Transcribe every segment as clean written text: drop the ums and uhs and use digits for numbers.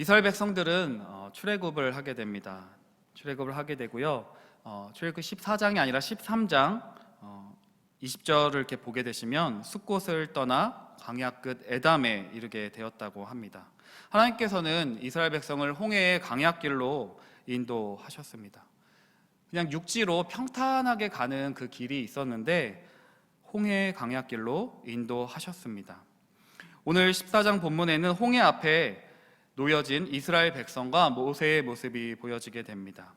이스라엘 백성들은 출애굽을 하게 됩니다. 출애굽을 하게 되고요. 출애굽 14장이 아니라 13장 20절을 이렇게 보게 되시면 숫곳을 떠나 광야 끝 에담에 이르게 되었다고 합니다. 하나님께서는 이스라엘 백성을 홍해의 광야길로 인도하셨습니다. 그냥 육지로 평탄하게 가는 그 길이 있었는데 홍해의 광야길로 인도하셨습니다. 오늘 14장 본문에는 홍해 앞에 놓여진 이스라엘 백성과 모세의 모습이 보여지게 됩니다.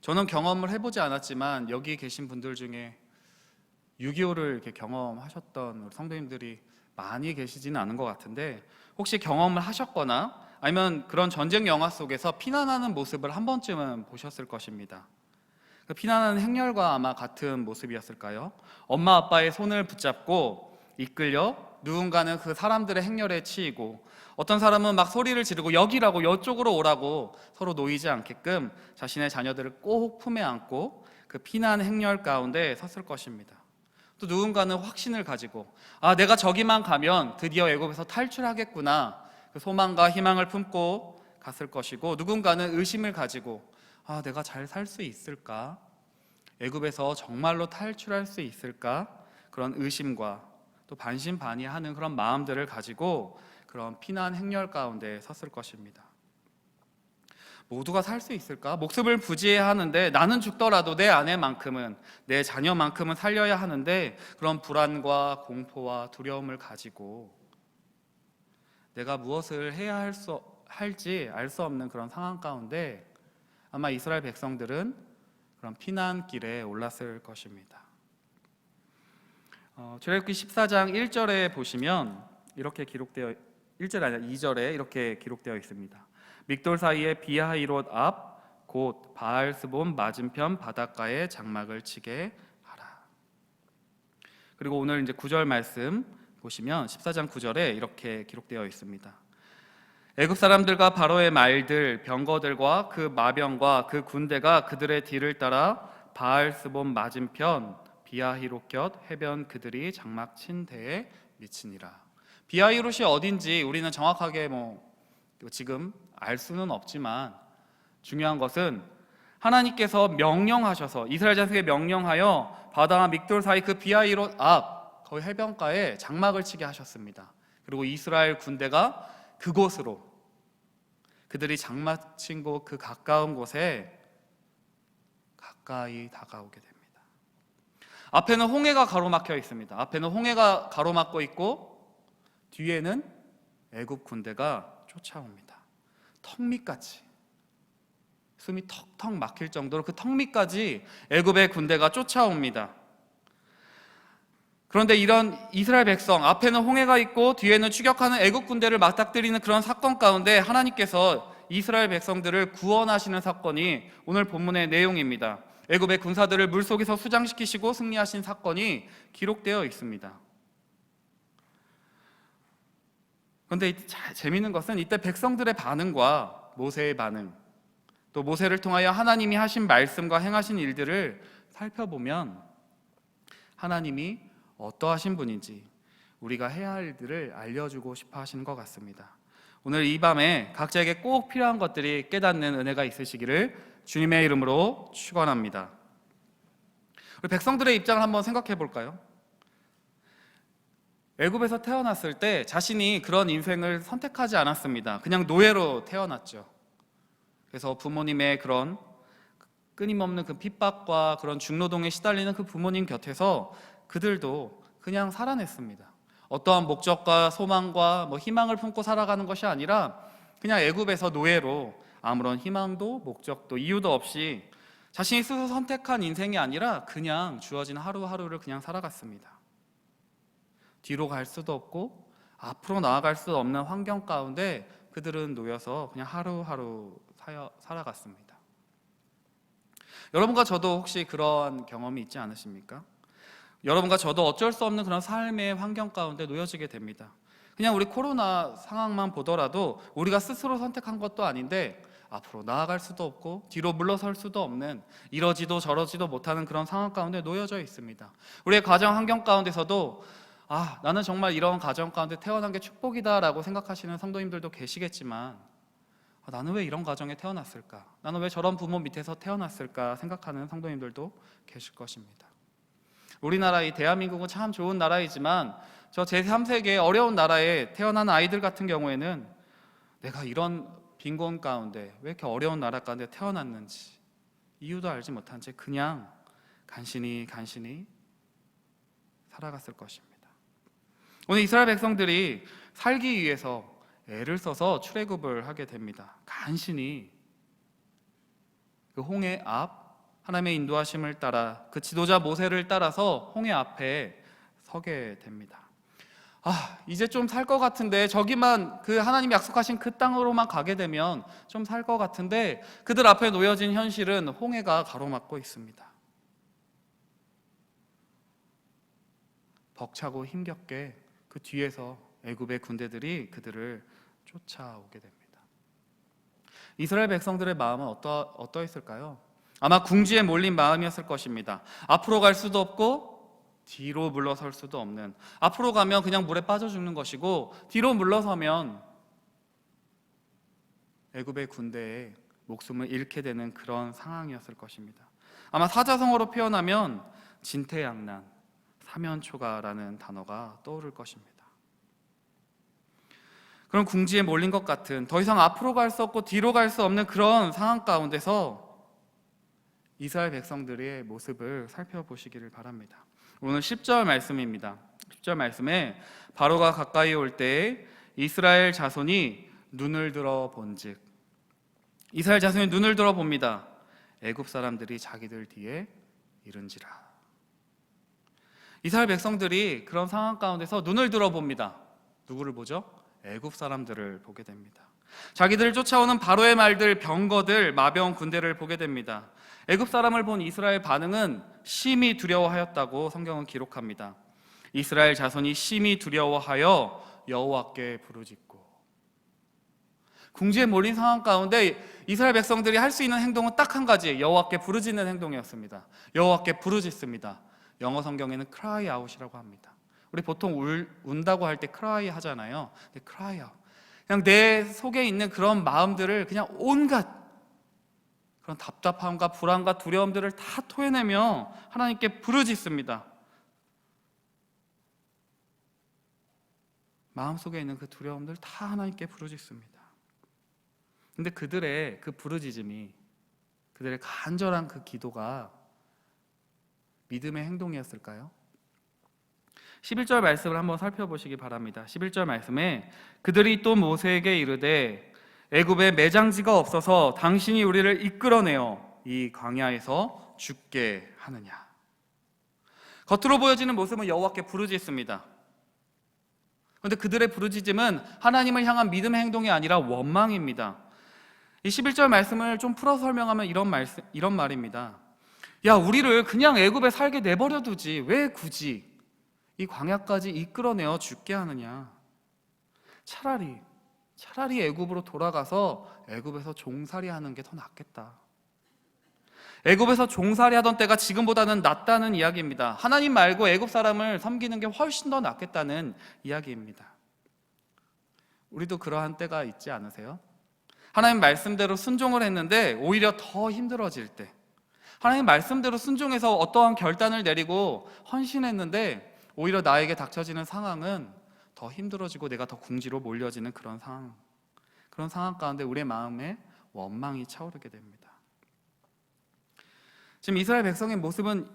저는 경험을 해보지 않았지만 여기 계신 분들 중에 6.25를 이렇게 경험하셨던 성도님들이 많이 계시지는 않은 것 같은데, 혹시 경험을 하셨거나 아니면 그런 전쟁 영화 속에서 피난하는 모습을 한 번쯤은 보셨을 것입니다. 그 피난하는 행렬과 아마 같은 모습이었을까요? 엄마 아빠의 손을 붙잡고 이끌려 누군가는 그 사람들의 행렬에 치이고, 어떤 사람은 막 소리를 지르고 여기라고, 이쪽으로 오라고 서로 놓이지 않게끔 자신의 자녀들을 꼭 품에 안고 그 피난 행렬 가운데 섰을 것입니다. 또 누군가는 확신을 가지고 내가 저기만 가면 드디어 애굽에서 탈출하겠구나, 그 소망과 희망을 품고 갔을 것이고, 누군가는 의심을 가지고 내가 잘 살 수 있을까? 애굽에서 정말로 탈출할 수 있을까? 그런 의심과 또 반신반의하는 그런 마음들을 가지고 그런 피난 행렬 가운데 섰을 것입니다. 모두가 살 수 있을까? 목숨을 부지해야 하는데, 나는 죽더라도 내 아내만큼은, 내 자녀만큼은 살려야 하는데, 그런 불안과 공포와 두려움을 가지고 내가 무엇을 해야 할지 알 수 없는 그런 상황 가운데 아마 이스라엘 백성들은 그런 피난길에 올랐을 것입니다. 출애굽기 14장 1절에 보시면 이렇게 기록되어, 1절 아니라 2절에 이렇게 기록되어 있습니다. 믹돌 사이의 비하히롯 앞 곧 바알스본 맞은편 바닷가에 장막을 치게 하라. 그리고 오늘 이제 9절 말씀 보시면 14장 9절에 이렇게 기록되어 있습니다. 애굽 사람들과 바로의 말들, 병거들과 그 마병과 그 군대가 그들의 뒤를 따라 바알스본 맞은편 비하히롯 곁 해변 그들이 장막 친 데에 미치니라. 비하히롯이 어딘지 우리는 정확하게 지금 알 수는 없지만, 중요한 것은 하나님께서 명령하셔서, 이스라엘 자손에게 명령하여 바다와 믹돌 사이 그 비하히롯 앞 거기 해변가에 장막을 치게 하셨습니다. 그리고 이스라엘 군대가 그곳으로, 그들이 장막 친 곳 그 가까운 곳에 가까이 다가오게 됩니다. 앞에는 홍해가 가로막혀 있습니다. 앞에는 홍해가 가로막고 있고 뒤에는 애굽 군대가 쫓아옵니다. 턱 밑까지, 숨이 턱턱 막힐 정도로 그 턱 밑까지 애굽의 군대가 쫓아옵니다. 그런데 이런 이스라엘 백성, 앞에는 홍해가 있고 뒤에는 추격하는 애굽 군대를 맞닥뜨리는 그런 사건 가운데 하나님께서 이스라엘 백성들을 구원하시는 사건이 오늘 본문의 내용입니다. 애굽의 군사들을 물속에서 수장시키시고 승리하신 사건이 기록되어 있습니다. 그런데 재미있는 것은 이때 백성들의 반응과 모세의 반응, 또 모세를 통하여 하나님이 하신 말씀과 행하신 일들을 살펴보면 하나님이 어떠하신 분인지 우리가 해야 할 일들을 알려주고 싶어 하시는 것 같습니다. 오늘 이 밤에 각자에게 꼭 필요한 것들이 깨닫는 은혜가 있으시기를 주님의 이름으로 축원합니다. 우리 백성들의 입장을 한번 생각해 볼까요? 애굽에서 태어났을 때 자신이 그런 인생을 선택하지 않았습니다. 그냥 노예로 태어났죠. 그래서 부모님의 그런 끊임없는 그 핍박과 그런 중노동에 시달리는 그 부모님 곁에서 그들도 그냥 살아냈습니다. 어떠한 목적과 소망과 희망을 품고 살아가는 것이 아니라 그냥 애굽에서 노예로 아무런 희망도 목적도 이유도 없이 자신이 스스로 선택한 인생이 아니라 그냥 주어진 하루하루를 그냥 살아갔습니다. 뒤로 갈 수도 없고 앞으로 나아갈 수 없는 환경 가운데 그들은 놓여서 그냥 하루하루 살아갔습니다. 여러분과 저도 혹시 그런 경험이 있지 않으십니까? 여러분과 저도 어쩔 수 없는 그런 삶의 환경 가운데 놓여지게 됩니다. 그냥 우리 코로나 상황만 보더라도 우리가 스스로 선택한 것도 아닌데 앞으로 나아갈 수도 없고 뒤로 물러설 수도 없는, 이러지도 저러지도 못하는 그런 상황 가운데 놓여져 있습니다. 우리의 가정 환경 가운데서도 나는 정말 이런 가정 가운데 태어난 게 축복이다라고 생각하시는 성도님들도 계시겠지만, 나는 왜 이런 가정에 태어났을까? 나는 왜 저런 부모 밑에서 태어났을까? 생각하는 성도님들도 계실 것입니다. 우리나라 이 대한민국은 참 좋은 나라이지만 저 제3세계 어려운 나라에 태어난 아이들 같은 경우에는 내가 이런 빈곤 가운데 왜 이렇게 어려운 나라 가운데 태어났는지 이유도 알지 못한 채 그냥 간신히 살아갔을 것입니다. 오늘 이스라엘 백성들이 살기 위해서 애를 써서 출애굽을 하게 됩니다. 간신히 그 홍해 앞 하나님의 인도하심을 따라 그 지도자 모세를 따라서 홍해 앞에 서게 됩니다. 이제 좀 살 것 같은데, 저기만 그 하나님이 약속하신 그 땅으로만 가게 되면 좀 살 것 같은데, 그들 앞에 놓여진 현실은 홍해가 가로막고 있습니다. 벅차고 힘겹게 그 뒤에서 애굽의 군대들이 그들을 쫓아오게 됩니다. 이스라엘 백성들의 마음은 어떠했을까요? 아마 궁지에 몰린 마음이었을 것입니다. 앞으로 갈 수도 없고 뒤로 물러설 수도 없는, 앞으로 가면 그냥 물에 빠져 죽는 것이고 뒤로 물러서면 애굽의 군대에 목숨을 잃게 되는 그런 상황이었을 것입니다. 아마 사자성어로 표현하면 진퇴양난, 사면초가라는 단어가 떠오를 것입니다. 그런 궁지에 몰린 것 같은, 더 이상 앞으로 갈 수 없고 뒤로 갈 수 없는 그런 상황 가운데서 이스라엘 백성들의 모습을 살펴보시기를 바랍니다. 오늘 10절 말씀입니다. 10절 말씀에 바로가 가까이 올 때에 이스라엘 자손이 눈을 들어 본즉, 이스라엘 자손이 눈을 들어 봅니다. 애굽 사람들이 자기들 뒤에 이른지라. 이스라엘 백성들이 그런 상황 가운데서 눈을 들어 봅니다. 누구를 보죠? 애굽 사람들을 보게 됩니다. 자기들을 쫓아오는 바로의 말들, 병거들, 마병 군대를 보게 됩니다. 애굽 사람을 본 이스라엘 반응은 심히 두려워하였다고 성경은 기록합니다. 이스라엘 자손이 심히 두려워하여 여호와께 부르짖고. 궁지에 몰린 상황 가운데 이스라엘 백성들이 할 수 있는 행동은 딱 한 가지, 여호와께 부르짖는 행동이었습니다. 여호와께 부르짖습니다. 영어 성경에는 cry out이라고 합니다. 우리 보통 운다고 할 때 cry 하잖아요. 근데 cry out, 그냥 내 속에 있는 그런 마음들을, 그냥 온갖 그런 답답함과 불안과 두려움들을 다 토해내며 하나님께 부르짖습니다. 마음속에 있는 그 두려움들 다 하나님께 부르짖습니다. 근데 그들의 그 부르짖음이, 그들의 간절한 그 기도가 믿음의 행동이었을까요? 11절 말씀을 한번 살펴보시기 바랍니다. 11절 말씀에 그들이 또 모세에게 이르되 애굽에 매장지가 없어서 당신이 우리를 이끌어내어 이 광야에서 죽게 하느냐. 겉으로 보여지는 모습은 여호와께 부르짖습니다. 그런데 그들의 부르짖음은 하나님을 향한 믿음의 행동이 아니라 원망입니다. 이 11절 말씀을 좀 풀어서 설명하면 이런 말입니다. 야, 우리를 그냥 애굽에 살게 내버려 두지 왜 굳이 이 광야까지 이끌어내어 죽게 하느냐. 차라리 애굽으로 돌아가서 애굽에서 종살이 하는 게 더 낫겠다. 애굽에서 종살이 하던 때가 지금보다는 낫다는 이야기입니다. 하나님 말고 애굽 사람을 섬기는 게 훨씬 더 낫겠다는 이야기입니다. 우리도 그러한 때가 있지 않으세요? 하나님 말씀대로 순종을 했는데 오히려 더 힘들어질 때, 하나님 말씀대로 순종해서 어떠한 결단을 내리고 헌신했는데 오히려 나에게 닥쳐지는 상황은 더 힘들어지고 내가 더 궁지로 몰려지는 그런 상황 가운데 우리의 마음에 원망이 차오르게 됩니다. 지금 이스라엘 백성의 모습은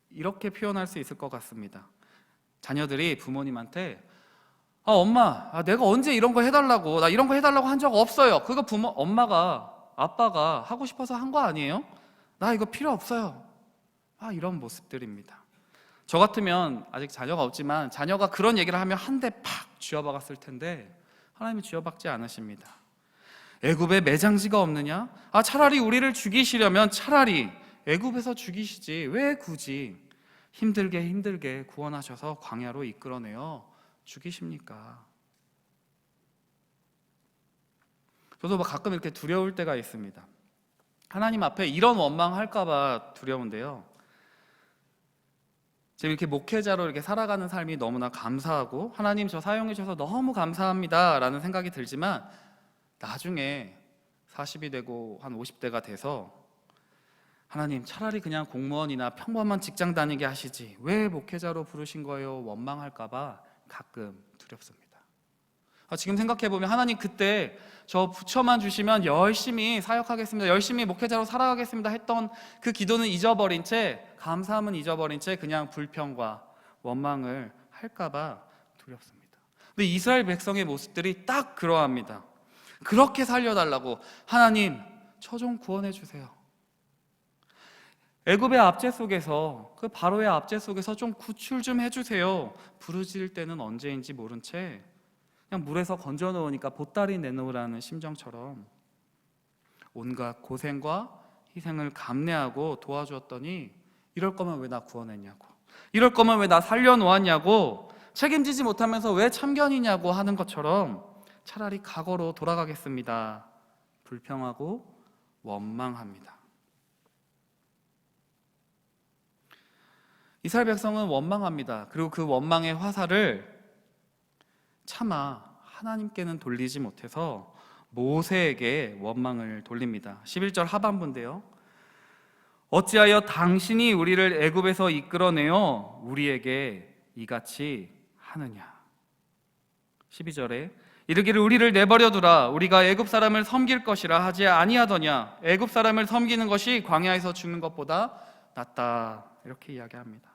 이렇게 표현할 수 있을 것 같습니다. 자녀들이 부모님한테 엄마, 내가 언제 이런 거 해달라고, 나 이런 거 해달라고 한 적 없어요. 그거 아빠가 하고 싶어서 한 거 아니에요? 나 이거 필요 없어요. 이런 모습들입니다. 저 같으면, 아직 자녀가 없지만 자녀가 그런 얘기를 하면 한 대 팍 쥐어박았을 텐데 하나님이 쥐어박지 않으십니다. 애굽에 매장지가 없느냐? 차라리 우리를 죽이시려면 차라리 애굽에서 죽이시지 왜 굳이 힘들게 구원하셔서 광야로 이끌어내어 죽이십니까? 저도 가끔 이렇게 두려울 때가 있습니다. 하나님 앞에 이런 원망할까 봐 두려운데요. 지금 이렇게 목회자로 이렇게 살아가는 삶이 너무나 감사하고 하나님 저 사용해 주셔서 너무 감사합니다라는 생각이 들지만 나중에 40이 되고 한 50대가 돼서 하나님 차라리 그냥 공무원이나 평범한 직장 다니게 하시지 왜 목회자로 부르신 거예요? 원망할까 봐 가끔 두렵습니다. 지금 생각해보면 하나님 그때 저 부처만 주시면 열심히 사역하겠습니다, 열심히 목회자로 살아가겠습니다 했던 그 기도는 잊어버린 채, 감사함은 잊어버린 채 그냥 불평과 원망을 할까 봐 두렵습니다. 근데 이스라엘 백성의 모습들이 딱 그러합니다. 그렇게 살려달라고, 하나님 저 좀 구원해 주세요. 애굽의 압제 속에서, 그 바로의 압제 속에서 좀 구출 좀 해주세요. 부르짖을 때는 언제인지 모른 채 그냥 물에서 건져 놓으니까 보따리 내놓으라는 심정처럼 온갖 고생과 희생을 감내하고 도와주었더니 이럴 거면 왜 나 구원했냐고, 이럴 거면 왜 나 살려놓았냐고, 책임지지 못하면서 왜 참견이냐고 하는 것처럼 차라리 과거로 돌아가겠습니다. 불평하고 원망합니다. 이스라엘 백성은 원망합니다. 그리고 그 원망의 화살을 차마 하나님께는 돌리지 못해서 모세에게 원망을 돌립니다. 11절 하반부인데요, 어찌하여 당신이 우리를 애굽에서 이끌어내어 우리에게 이같이 하느냐. 12절에 이르기를 우리를 내버려두라, 우리가 애굽 사람을 섬길 것이라 하지 아니하더냐. 애굽 사람을 섬기는 것이 광야에서 죽는 것보다 낫다, 이렇게 이야기합니다.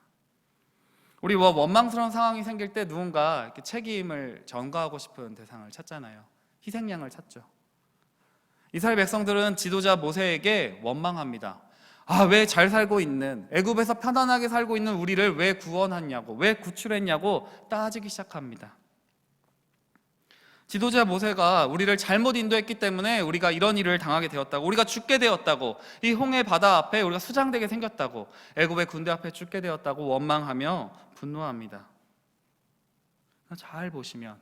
우리 원망스러운 상황이 생길 때 누군가 이렇게 책임을 전가하고 싶은 대상을 찾잖아요. 희생양을 찾죠. 이스라엘 백성들은 지도자 모세에게 원망합니다. 왜 잘 살고 있는, 애굽에서 편안하게 살고 있는 우리를 왜 구원했냐고, 왜 구출했냐고 따지기 시작합니다. 지도자 모세가 우리를 잘못 인도했기 때문에 우리가 이런 일을 당하게 되었다고, 우리가 죽게 되었다고, 이 홍해 바다 앞에 우리가 수장되게 생겼다고, 애굽의 군대 앞에 죽게 되었다고 원망하며 분노합니다. 잘 보시면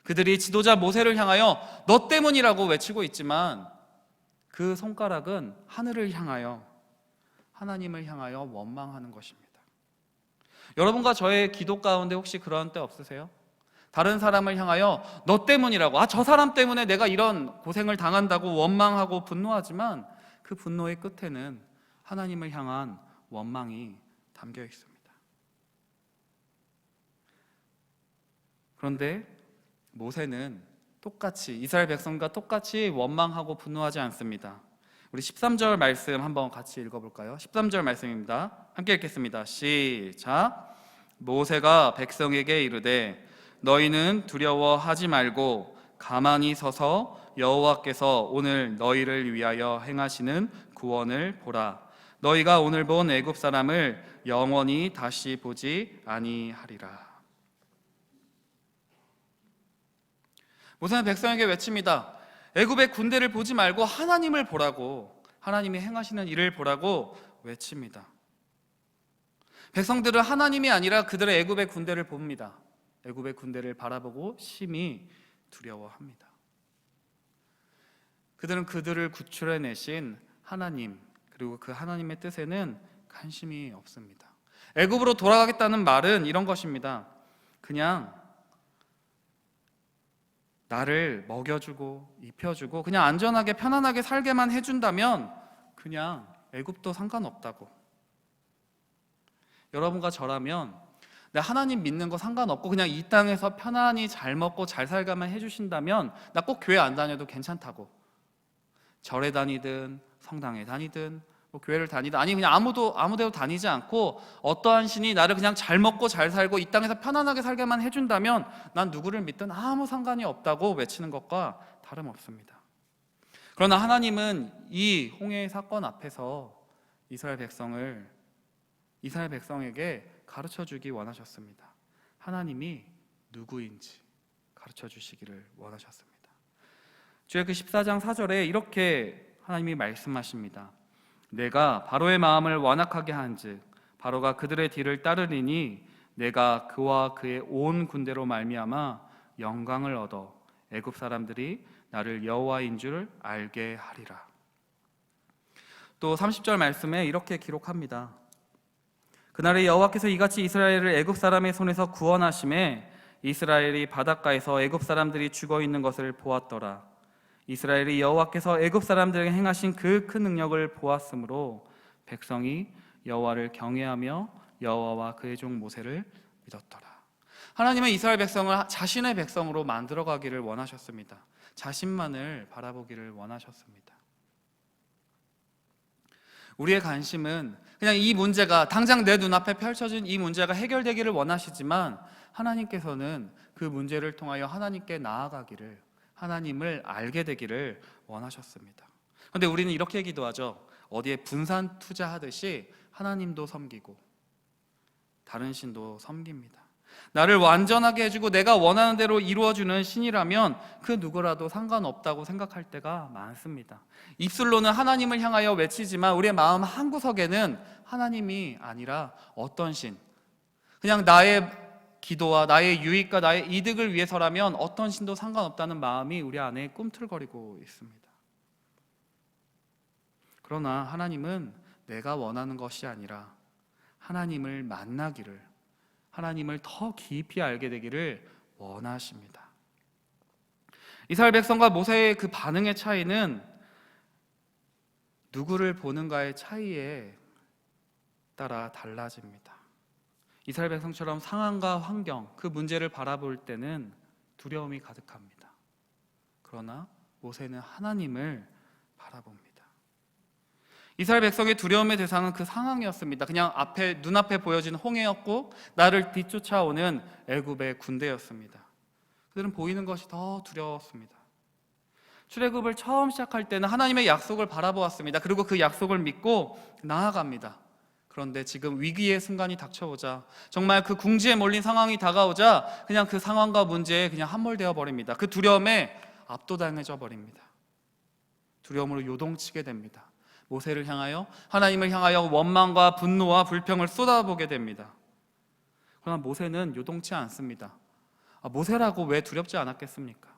그들이 지도자 모세를 향하여 너 때문이라고 외치고 있지만 그 손가락은 하늘을 향하여, 하나님을 향하여 원망하는 것입니다. 여러분과 저의 기도 가운데 혹시 그런 때 없으세요? 다른 사람을 향하여 너 때문이라고, 저 사람 때문에 내가 이런 고생을 당한다고 원망하고 분노하지만 그 분노의 끝에는 하나님을 향한 원망이 담겨 있습니다. 그런데 모세는 똑같이, 이스라엘 백성과 똑같이 원망하고 분노하지 않습니다. 우리 13절 말씀 한번 같이 읽어볼까요? 13절 말씀입니다. 함께 읽겠습니다. 시작. 모세가 백성에게 이르되 너희는 두려워하지 말고 가만히 서서 여호와께서 오늘 너희를 위하여 행하시는 구원을 보라. 너희가 오늘 본 애굽 사람을 영원히 다시 보지 아니하리라. 모세는 백성에게 외칩니다. 애굽의 군대를 보지 말고 하나님을 보라고, 하나님이 행하시는 일을 보라고 외칩니다. 백성들은 하나님이 아니라 그들의 애굽의 군대를 봅니다. 애굽의 군대를 바라보고 심히 두려워합니다. 그들은 그들을 구출해내신 하나님, 그리고 그 하나님의 뜻에는 관심이 없습니다. 애굽으로 돌아가겠다는 말은 이런 것입니다. 그냥 나를 먹여주고 입혀주고 그냥 안전하게 편안하게 살게만 해준다면 그냥 애굽도 상관없다고. 여러분과 저라면 하나님 믿는 거 상관없고 그냥 이 땅에서 편안히 잘 먹고 잘 살가만 해주신다면 나 꼭 교회 안 다녀도 괜찮다고. 절에 다니든 성당에 다니든 교회를 다니든, 아니 그냥 아무 데도 다니지 않고 어떠한 신이 나를 그냥 잘 먹고 잘 살고 이 땅에서 편안하게 살게만 해준다면 난 누구를 믿든 아무 상관이 없다고 외치는 것과 다름없습니다. 그러나 하나님은 이 홍해의 사건 앞에서 이스라엘 백성에게 가르쳐 주기 원하셨습니다. 하나님이 누구인지 가르쳐 주시기를 원하셨습니다. 주의 14장 4절에 이렇게 하나님이 말씀하십니다. 내가 바로의 마음을 완악하게 한즉 바로가 그들의 뒤를 따르리니 내가 그와 그의 온 군대로 말미암아 영광을 얻어 애굽 사람들이 나를 여호와인 줄 알게 하리라. 또 30절 말씀에 이렇게 기록합니다. 그날에 여호와께서 이같이 이스라엘을 애굽 사람의 손에서 구원하심에 이스라엘이 바닷가에서 애굽 사람들이 죽어 있는 것을 보았더라. 이스라엘이 여호와께서 애굽 사람들에게 행하신 그 큰 능력을 보았으므로 백성이 여호와를 경외하며 여호와와 그의 종 모세를 믿었더라. 하나님은 이스라엘 백성을 자신의 백성으로 만들어가기를 원하셨습니다. 자신만을 바라보기를 원하셨습니다. 우리의 관심은 그냥 이 문제가 당장 내 눈앞에 펼쳐진 이 문제가 해결되기를 원하시지만 하나님께서는 그 문제를 통하여 하나님께 나아가기를, 하나님을 알게 되기를 원하셨습니다. 그런데 우리는 이렇게 기도하죠. 어디에 분산 투자하듯이 하나님도 섬기고 다른 신도 섬깁니다. 나를 완전하게 해주고 내가 원하는 대로 이루어주는 신이라면 그 누구라도 상관없다고 생각할 때가 많습니다. 입술로는 하나님을 향하여 외치지만 우리의 마음 한구석에는 하나님이 아니라 어떤 신, 그냥 나의 기도와 나의 유익과 나의 이득을 위해서라면 어떤 신도 상관없다는 마음이 우리 안에 꿈틀거리고 있습니다. 그러나 하나님은 내가 원하는 것이 아니라 하나님을 만나기를, 하나님을 더 깊이 알게 되기를 원하십니다. 이스라엘 백성과 모세의 그 반응의 차이는 누구를 보는가의 차이에 따라 달라집니다. 이스라엘 백성처럼 상황과 환경, 그 문제를 바라볼 때는 두려움이 가득합니다. 그러나 모세는 하나님을 바라봅니다. 이스라엘 백성의 두려움의 대상은 그 상황이었습니다. 그냥 눈앞에 보여진 홍해였고 나를 뒤쫓아오는 애굽의 군대였습니다. 그들은 보이는 것이 더 두려웠습니다. 출애굽을 처음 시작할 때는 하나님의 약속을 바라보았습니다. 그리고 그 약속을 믿고 나아갑니다. 그런데 지금 위기의 순간이 닥쳐오자, 정말 그 궁지에 몰린 상황이 다가오자 그냥 그 상황과 문제에 그냥 함몰되어 버립니다. 그 두려움에 압도당해져 버립니다. 두려움으로 요동치게 됩니다. 모세를 향하여, 하나님을 향하여 원망과 분노와 불평을 쏟아보게 됩니다. 그러나 모세는 요동치 않습니다. 모세라고 왜 두렵지 않았겠습니까?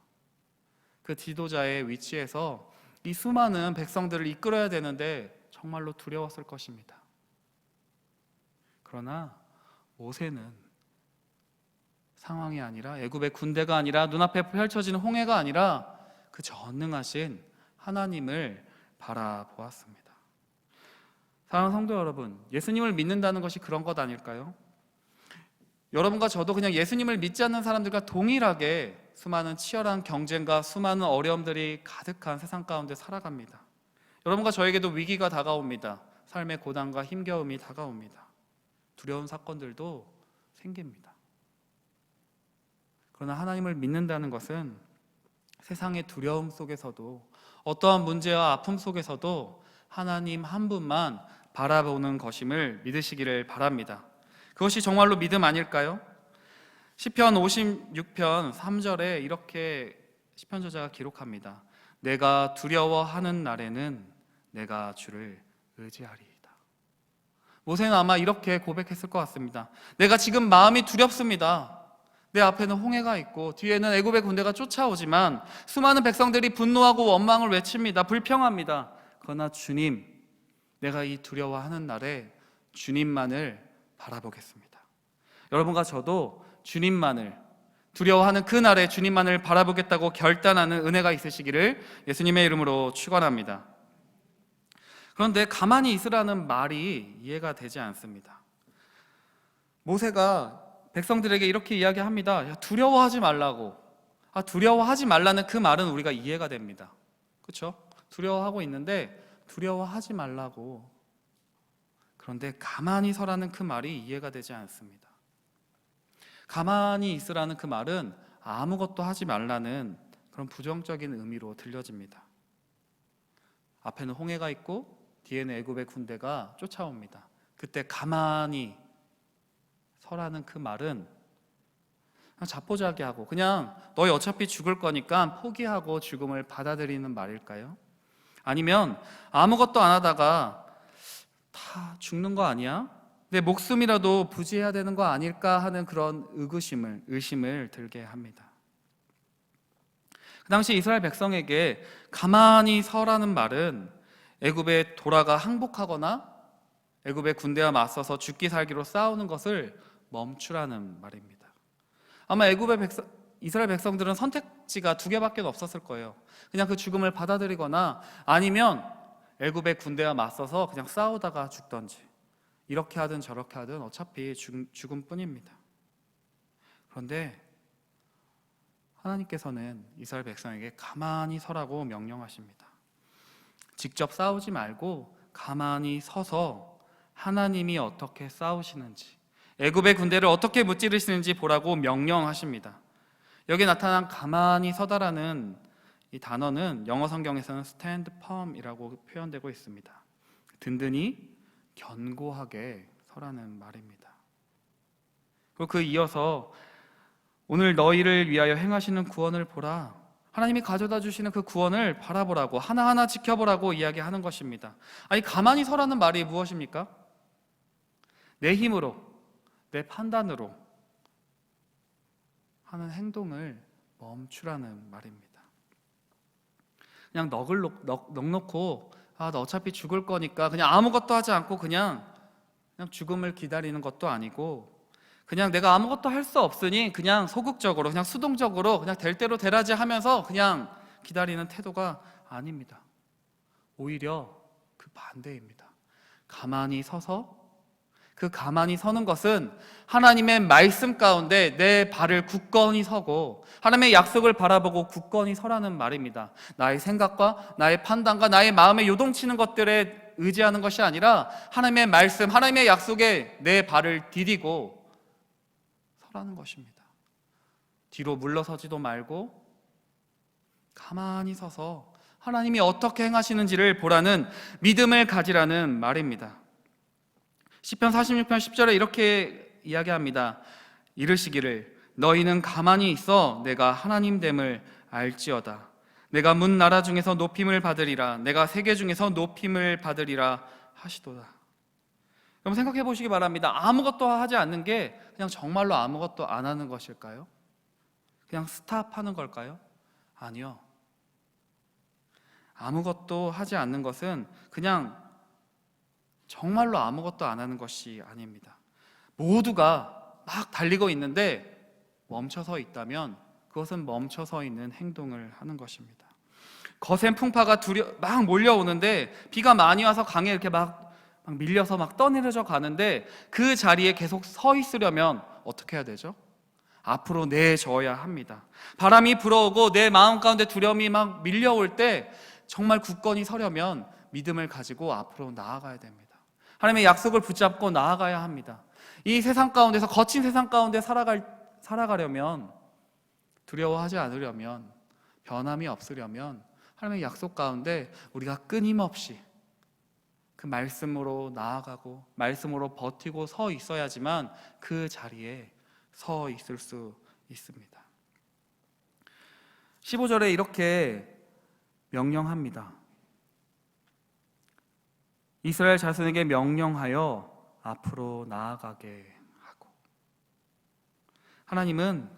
그 지도자의 위치에서 이 수많은 백성들을 이끌어야 되는데 정말로 두려웠을 것입니다. 그러나 모세는 상황이 아니라, 애굽의 군대가 아니라, 눈앞에 펼쳐지는 홍해가 아니라 그 전능하신 하나님을 바라보았습니다. 사랑하는 성도 여러분, 예수님을 믿는다는 것이 그런 것 아닐까요? 여러분과 저도 그냥 예수님을 믿지 않는 사람들과 동일하게 수많은 치열한 경쟁과 수많은 어려움들이 가득한 세상 가운데 살아갑니다. 여러분과 저에게도 위기가 다가옵니다. 삶의 고난과 힘겨움이 다가옵니다. 두려운 사건들도 생깁니다. 그러나 하나님을 믿는다는 것은 세상의 두려움 속에서도, 어떠한 문제와 아픔 속에서도 하나님 한 분만 바라보는 것임을 믿으시기를 바랍니다. 그것이 정말로 믿음 아닐까요? 시편 56편 3절에 이렇게 시편 저자가 기록합니다. 내가 두려워하는 날에는 내가 주를 의지하리이다. 모세는 아마 이렇게 고백했을 것 같습니다. 내가 지금 마음이 두렵습니다. 내 앞에는 홍해가 있고 뒤에는 애굽의 군대가 쫓아오지만 수많은 백성들이 분노하고 원망을 외칩니다. 불평합니다. 그러나 주님, 내가 이 두려워하는 날에 주님만을 바라보겠습니다. 여러분과 저도 주님만을, 두려워하는 그 날에 주님만을 바라보겠다고 결단하는 은혜가 있으시기를 예수님의 이름으로 축원합니다. 그런데 가만히 있으라는 말이 이해가 되지 않습니다. 모세가 백성들에게 이렇게 이야기합니다. 야, 두려워하지 말라고. 두려워하지 말라는 그 말은 우리가 이해가 됩니다. 그렇죠? 두려워하고 있는데 두려워하지 말라고. 그런데 가만히 서라는 그 말이 이해가 되지 않습니다. 가만히 있으라는 그 말은 아무것도 하지 말라는 그런 부정적인 의미로 들려집니다. 앞에는 홍해가 있고 뒤에는 애굽의 군대가 쫓아옵니다. 그때 가만히 서라는 그 말은 그냥 자포자기하고 그냥 너희 어차피 죽을 거니까 포기하고 죽음을 받아들이는 말일까요? 아니면 아무것도 안 하다가 다 죽는 거 아니야? 내 목숨이라도 부지해야 되는 거 아닐까 하는 그런 의심을 들게 합니다. 그 당시 이스라엘 백성에게 가만히 서라는 말은 애굽에 돌아가 항복하거나 애굽의 군대와 맞서서 죽기 살기로 싸우는 것을 멈추라는 말입니다. 아마 이스라엘 백성들은 선택지가 두 개밖에 없었을 거예요. 그냥 그 죽음을 받아들이거나 아니면 애굽의 군대와 맞서서 그냥 싸우다가 죽던지, 이렇게 하든 저렇게 하든 어차피 죽음뿐입니다. 그런데 하나님께서는 이스라엘 백성에게 가만히 서라고 명령하십니다. 직접 싸우지 말고 가만히 서서 하나님이 어떻게 싸우시는지, 애굽의 군대를 어떻게 무찌르시는지 보라고 명령하십니다. 여기 나타난 가만히 서다라는 이 단어는 영어 성경에서는 stand firm이라고 표현되고 있습니다. 든든히 견고하게 서라는 말입니다. 그리고 그 이어서 오늘 너희를 위하여 행하시는 구원을 보라. 하나님이 가져다 주시는 그 구원을 바라보라고, 하나하나 지켜보라고 이야기하는 것입니다. 아니, 가만히 서라는 말이 무엇입니까? 내 힘으로, 내 판단으로 하는 행동을 멈추라는 말입니다. 그냥 넋놓고 나 어차피 죽을 거니까 그냥 아무것도 하지 않고 그냥 죽음을 기다리는 것도 아니고, 그냥 내가 아무것도 할 수 없으니 그냥 소극적으로, 그냥 수동적으로 그냥 될 대로 되라지 하면서 그냥 기다리는 태도가 아닙니다. 오히려 그 반대입니다. 가만히 서서, 그 가만히 서는 것은 하나님의 말씀 가운데 내 발을 굳건히 서고 하나님의 약속을 바라보고 굳건히 서라는 말입니다. 나의 생각과 나의 판단과 나의 마음에 요동치는 것들에 의지하는 것이 아니라 하나님의 말씀, 하나님의 약속에 내 발을 디디고 서라는 것입니다. 뒤로 물러서지도 말고 가만히 서서 하나님이 어떻게 행하시는지를 보라는 믿음을 가지라는 말입니다. 시편 46편 10절에 이렇게 이야기합니다. 이르시기를 너희는 가만히 있어 내가 하나님됨을 알지어다. 내가 문 나라 중에서 높임을 받으리라. 내가 세계 중에서 높임을 받으리라 하시도다. 여러분 생각해 보시기 바랍니다. 아무것도 하지 않는 게 그냥 정말로 아무것도 안 하는 것일까요? 그냥 스탑하는 걸까요? 아니요. 아무것도 하지 않는 것은 그냥 정말로 아무것도 안 하는 것이 아닙니다. 모두가 막 달리고 있는데 멈춰서 있다면 그것은 멈춰서 있는 행동을 하는 것입니다. 거센 풍파가 막 몰려오는데 비가 많이 와서 강에 이렇게 막 밀려서 막 떠내려져 가는데 그 자리에 계속 서 있으려면 어떻게 해야 되죠? 앞으로 내줘야 합니다. 바람이 불어오고 내 마음 가운데 두려움이 막 밀려올 때 정말 굳건히 서려면 믿음을 가지고 앞으로 나아가야 됩니다. 하나님의 약속을 붙잡고 나아가야 합니다. 이 세상 가운데서, 거친 세상 가운데 살아가려면, 두려워하지 않으려면, 변함이 없으려면 하나님의 약속 가운데 우리가 끊임없이 그 말씀으로 나아가고 말씀으로 버티고 서 있어야지만 그 자리에 서 있을 수 있습니다. 15절에 이렇게 명령합니다. 이스라엘 자손에게 명령하여 앞으로 나아가게 하고, 하나님은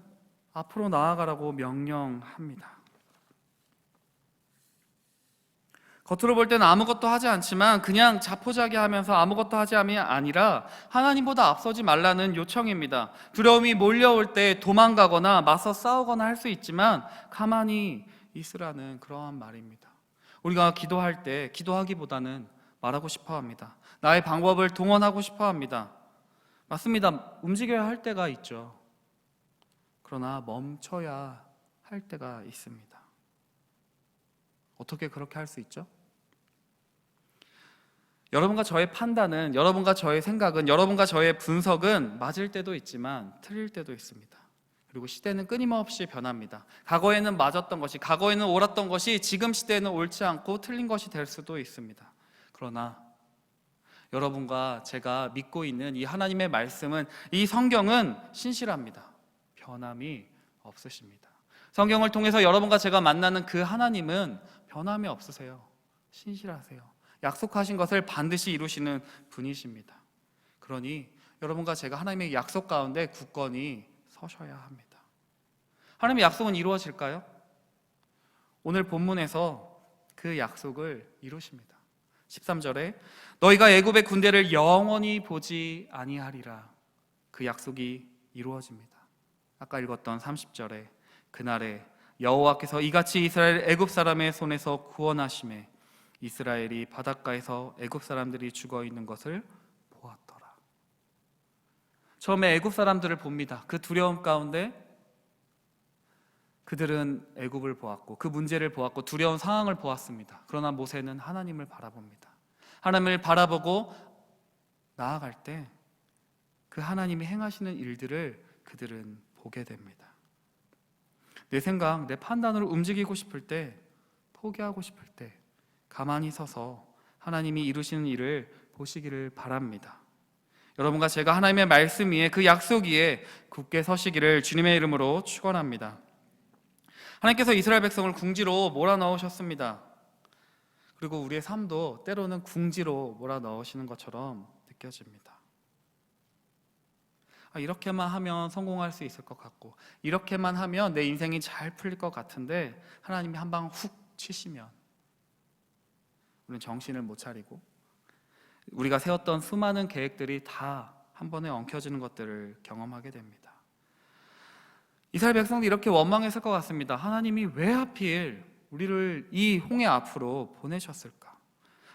앞으로 나아가라고 명령합니다. 겉으로 볼 때는 아무것도 하지 않지만 그냥 자포자기하면서 아무것도 하지 않음이 아니라 하나님보다 앞서지 말라는 요청입니다. 두려움이 몰려올 때 도망가거나 맞서 싸우거나 할 수 있지만 가만히 있으라는 그러한 말입니다. 우리가 기도할 때 기도하기보다는 말하고 싶어 합니다. 나의 방법을 동원하고 싶어 합니다. 맞습니다. 움직여야 할 때가 있죠. 그러나 멈춰야 할 때가 있습니다. 어떻게 그렇게 할 수 있죠? 여러분과 저의 판단은, 여러분과 저의 생각은, 여러분과 저의 분석은 맞을 때도 있지만 틀릴 때도 있습니다. 그리고 시대는 끊임없이 변합니다. 과거에는 맞았던 것이, 과거에는 옳았던 것이 지금 시대에는 옳지 않고 틀린 것이 될 수도 있습니다. 그러나 여러분과 제가 믿고 있는 이 하나님의 말씀은, 이 성경은 신실합니다. 변함이 없으십니다. 성경을 통해서 여러분과 제가 만나는 그 하나님은 변함이 없으세요. 신실하세요. 약속하신 것을 반드시 이루시는 분이십니다. 그러니 여러분과 제가 하나님의 약속 가운데 굳건히 서셔야 합니다. 하나님의 약속은 이루어질까요? 오늘 본문에서 그 약속을 이루십니다. 13절에 너희가 애굽의 군대를 영원히 보지 아니하리라. 그 약속이 이루어집니다. 아까 읽었던 30절에 그날에 여호와께서 이같이 이스라엘 애굽 사람의 손에서 구원하심에 이스라엘이 바닷가에서 애굽 사람들이 죽어 있는 것을 보았더라. 처음에 애굽 사람들을 봅니다. 그 두려움 가운데 그들은 애굽을 보았고 그 문제를 보았고 두려운 상황을 보았습니다. 그러나 모세는 하나님을 바라봅니다. 하나님을 바라보고 나아갈 때 그 하나님이 행하시는 일들을 그들은 보게 됩니다. 내 생각, 내 판단으로 움직이고 싶을 때, 포기하고 싶을 때 가만히 서서 하나님이 이루시는 일을 보시기를 바랍니다. 여러분과 제가 하나님의 말씀 위에, 그 약속 위에 굳게 서시기를 주님의 이름으로 축원합니다. 하나님께서 이스라엘 백성을 궁지로 몰아넣으셨습니다. 그리고 우리의 삶도 때로는 궁지로 몰아넣으시는 것처럼 느껴집니다. 이렇게만 하면 성공할 수 있을 것 같고, 이렇게만 하면 내 인생이 잘 풀릴 것 같은데 하나님이 한 방 훅 치시면 우리는 정신을 못 차리고 우리가 세웠던 수많은 계획들이 다 한 번에 엉켜지는 것들을 경험하게 됩니다. 이스라엘 백성도 이렇게 원망했을 것 같습니다. 하나님이 왜 하필 우리를 이 홍해 앞으로 보내셨을까?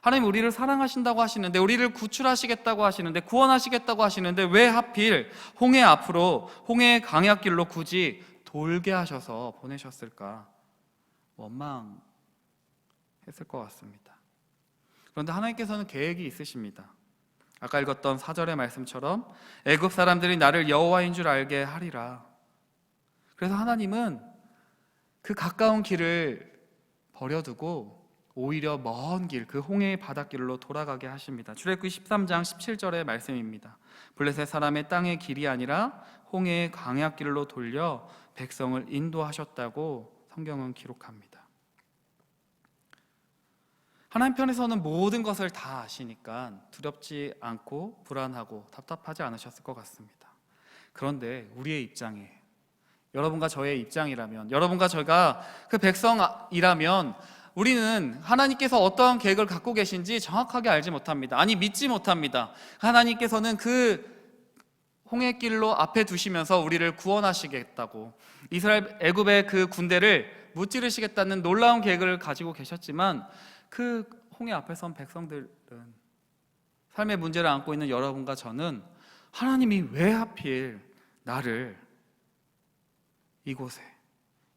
하나님 우리를 사랑하신다고 하시는데, 우리를 구출하시겠다고 하시는데, 구원하시겠다고 하시는데 왜 하필 홍해 앞으로, 홍해의 강약길로 굳이 돌게 하셔서 보내셨을까? 원망했을 것 같습니다. 그런데 하나님께서는 계획이 있으십니다. 아까 읽었던 4절의 말씀처럼 애굽 사람들이 나를 여호와인 줄 알게 하리라. 그래서 하나님은 그 가까운 길을 버려두고 오히려 먼 길, 그 홍해의 바닷길로 돌아가게 하십니다. 출애굽기 13장 17절의 말씀입니다. 블레셋 사람의 땅의 길이 아니라 홍해의 광야길로 돌려 백성을 인도하셨다고 성경은 기록합니다. 하나님 편에서는 모든 것을 다 아시니까 두렵지 않고 불안하고 답답하지 않으셨을 것 같습니다. 그런데 우리의 입장에, 여러분과 저의 입장이라면, 여러분과 저희가 그 백성이라면 우리는 하나님께서 어떠한 계획을 갖고 계신지 정확하게 알지 못합니다. 아니, 믿지 못합니다. 하나님께서는 그 홍해길로 앞에 두시면서 우리를 구원하시겠다고, 이스라엘 애굽의 그 군대를 무찌르시겠다는 놀라운 계획을 가지고 계셨지만, 그 홍해 앞에 선 백성들은, 삶의 문제를 안고 있는 여러분과 저는 하나님이 왜 하필 나를 이곳에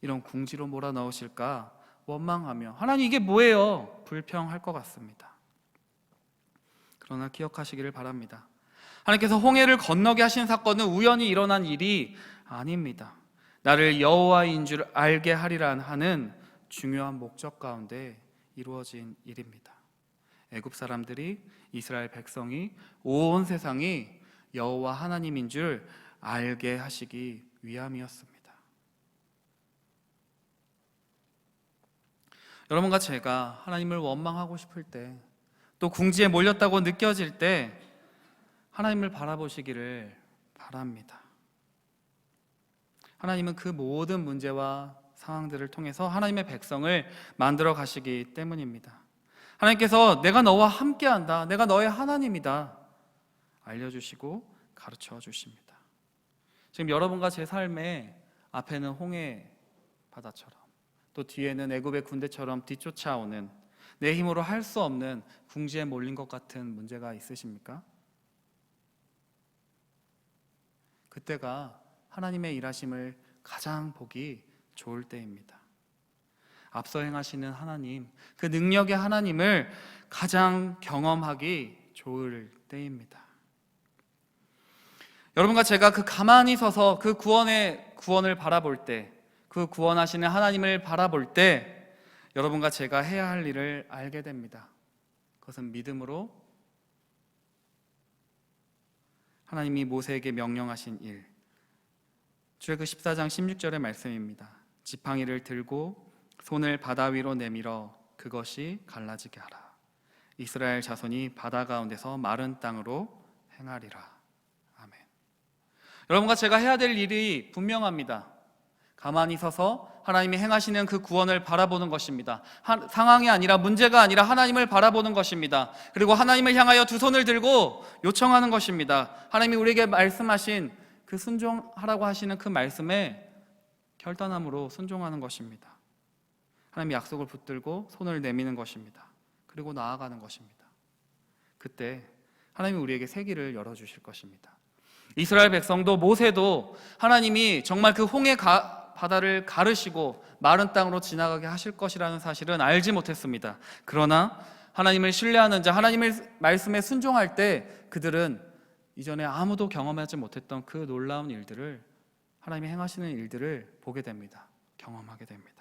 이런 궁지로 몰아넣으실까 원망하며, 하나님 이게 뭐예요? 불평할 것 같습니다. 그러나 기억하시기를 바랍니다. 하나님께서 홍해를 건너게 하신 사건은 우연히 일어난 일이 아닙니다. 나를 여호와인 줄 알게 하리라 하는 중요한 목적 가운데 이루어진 일입니다. 애굽 사람들이, 이스라엘 백성이, 온 세상이 여호와 하나님인 줄 알게 하시기 위함이었습니다. 여러분과 제가 하나님을 원망하고 싶을 때, 또 궁지에 몰렸다고 느껴질 때 하나님을 바라보시기를 바랍니다. 하나님은 그 모든 문제와 상황들을 통해서 하나님의 백성을 만들어 가시기 때문입니다. 하나님께서 내가 너와 함께한다, 내가 너의 하나님이다 알려주시고 가르쳐 주십니다. 지금 여러분과 제 삶의 앞에는 홍해 바다처럼, 또 뒤에는 애굽의 군대처럼 뒤쫓아오는, 내 힘으로 할 수 없는 궁지에 몰린 것 같은 문제가 있으십니까? 그때가 하나님의 일하심을 가장 보기 좋을 때입니다. 앞서 행하시는 하나님, 그 능력의 하나님을 가장 경험하기 좋을 때입니다. 여러분과 제가 그 가만히 서서 그 구원을 바라볼 때, 그 구원하시는 하나님을 바라볼 때 여러분과 제가 해야 할 일을 알게 됩니다. 그것은 믿음으로 하나님이 모세에게 명령하신 일, 출애굽 14장 16절의 말씀입니다. 지팡이를 들고 손을 바다 위로 내밀어 그것이 갈라지게 하라. 이스라엘 자손이 바다 가운데서 마른 땅으로 행하리라. 아멘. 여러분과 제가 해야 될 일이 분명합니다. 가만히 서서 하나님이 행하시는 그 구원을 바라보는 것입니다. 상황이 아니라, 문제가 아니라 하나님을 바라보는 것입니다. 그리고 하나님을 향하여 두 손을 들고 요청하는 것입니다. 하나님이 우리에게 말씀하신 그 순종하라고 하시는 그 말씀에 결단함으로 순종하는 것입니다. 하나님의 약속을 붙들고 손을 내미는 것입니다. 그리고 나아가는 것입니다. 그때 하나님이 우리에게 새 길을 열어주실 것입니다. 이스라엘 백성도, 모세도 하나님이 정말 그 홍해 바다를 가르시고 마른 땅으로 지나가게 하실 것이라는 사실은 알지 못했습니다. 그러나 하나님을 신뢰하는 자, 하나님의 말씀에 순종할 때 그들은 이전에 아무도 경험하지 못했던 그 놀라운 일들을, 하나님이 행하시는 일들을 보게 됩니다. 경험하게 됩니다.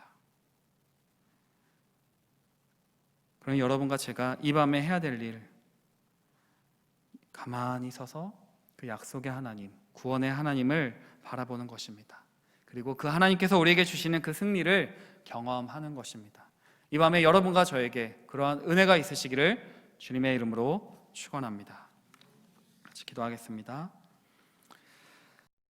그럼 여러분과 제가 이 밤에 해야 될 일, 가만히 서서 그 약속의 하나님, 구원의 하나님을 바라보는 것입니다. 그리고 그 하나님께서 우리에게 주시는 그 승리를 경험하는 것입니다. 이 밤에 여러분과 저에게 그러한 은혜가 있으시기를 주님의 이름으로 축원합니다. 같이 기도하겠습니다.